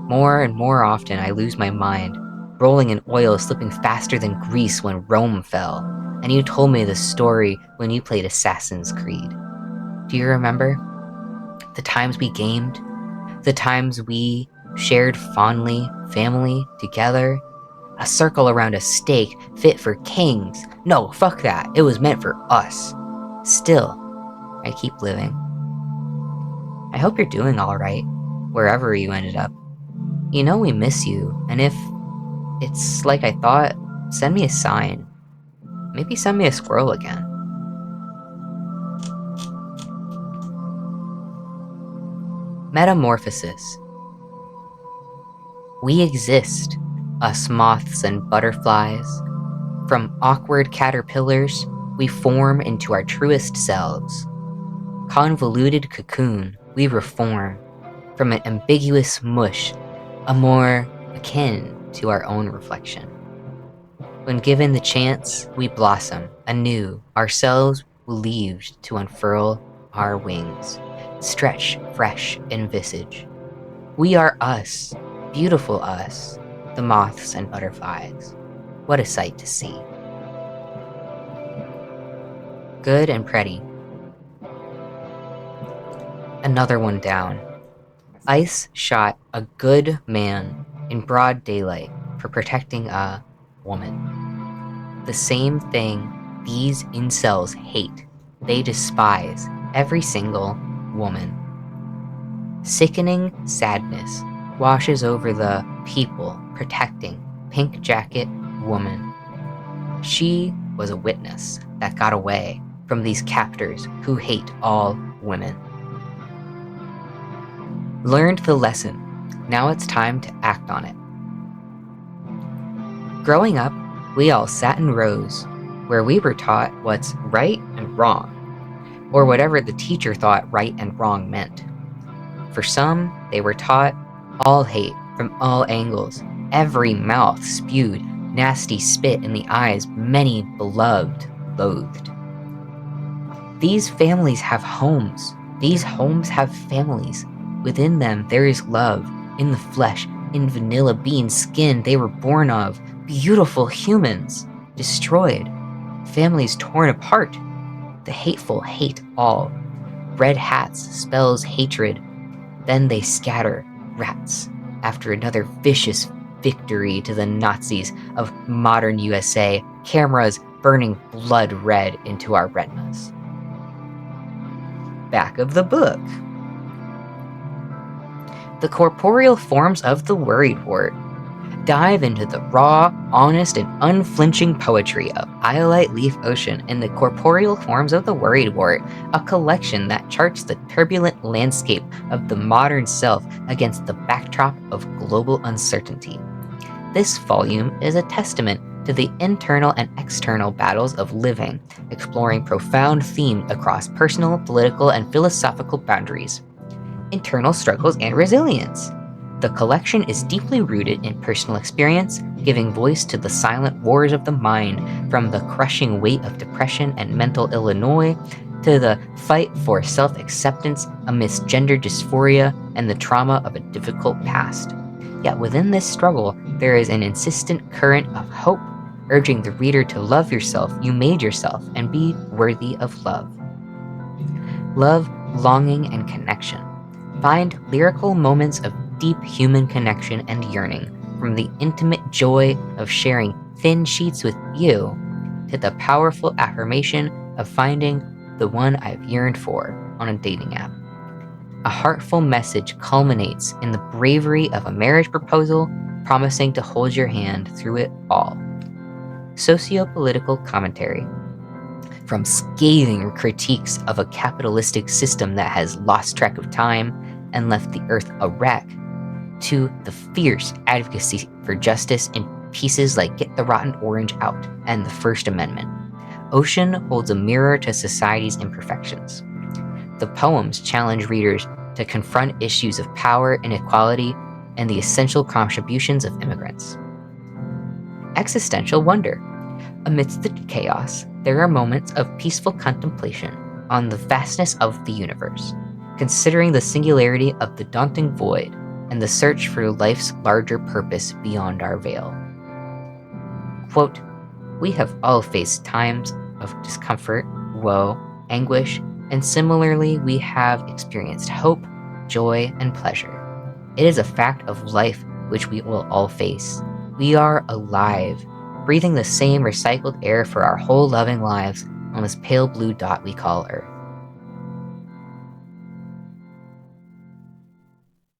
More and more often I lose my mind, rolling in oil, slipping faster than grease when Rome fell. And you told me the story when you played Assassin's Creed. Do you remember? The times we gamed? The times we shared fondly, family, together? A circle around a stake fit for kings. No, fuck that. It was meant for us. Still, I keep living. I hope you're doing all right, wherever you ended up. You know we miss you, and if it's like I thought, send me a sign. Maybe send me a squirrel again. Metamorphosis. We exist, us moths and butterflies. From awkward caterpillars, we form into our truest selves. Convoluted cocoon, we reform from an ambiguous mush, a more akin to our own reflection. When given the chance, we blossom anew, ourselves relieved to unfurl our wings, stretch fresh in visage. We are us, beautiful us, the moths and butterflies. What a sight to see. Good and pretty. Another one down. ICE shot a good man in broad daylight for protecting a woman. The same thing these incels hate. They despise every single woman. Sickening sadness washes over the people protecting pink jacket woman. She was a witness that got away from these captors who hate all women. Learned the lesson. Now it's time to act on it. Growing up, we all sat in rows where we were taught what's right and wrong, or whatever the teacher thought right and wrong meant. For some, they were taught all hate from all angles. Every mouth spewed nasty spit in the eyes many beloved loathed. These families have homes. These homes have families. Within them there is love, in the flesh, in vanilla bean skin they were born of. Beautiful humans, destroyed. Families torn apart. The hateful hate all. Red hats spells hatred. Then they scatter rats after another vicious victory to the Nazis of modern USA, cameras burning blood red into our retinas. Back of the book. the corporeal forms of the Worried-Wort. Dive into the raw, honest, and unflinching poetry of Iolite Leaf Ocean and the Corporeal Forms of the Worried-Wort, a collection that charts the turbulent landscape of the modern self against the backdrop of global uncertainty. This volume is a testament to the internal and external battles of living, exploring profound themes across personal, political, and philosophical boundaries. Internal struggles and resilience. The collection is deeply rooted in personal experience, giving voice to the silent wars of the mind, from the crushing weight of depression and mental Illinois to the fight for self-acceptance amidst gender dysphoria and the trauma of a difficult past. Yet within this struggle, there is an insistent current of hope, urging the reader to love yourself, you made yourself, and be worthy of love. Love, longing, and connection. Find lyrical moments of deep human connection and yearning, from the intimate joy of sharing thin sheets with you to the powerful affirmation of finding the one I've yearned for on a dating app. A heartful message culminates in the bravery of a marriage proposal, promising to hold your hand through it all. Socio-political commentary. From scathing critiques of a capitalistic system that has lost track of time and left the earth a wreck, to the fierce advocacy for justice in pieces like Get the Rotten Orange Out and the First Amendment, Ocean holds a mirror to society's imperfections. The poems challenge readers to confront issues of power, inequality, and the essential contributions of immigrants. Existential wonder. Amidst the chaos, there are moments of peaceful contemplation on the vastness of the universe, considering the singularity of the daunting void and the search for life's larger purpose beyond our veil. Quote, "We have all faced times of discomfort, woe, anguish, and similarly we have experienced hope, joy, and pleasure. It is a fact of life which we will all face. We are alive, breathing the same recycled air for our whole loving lives on this pale blue dot we call Earth.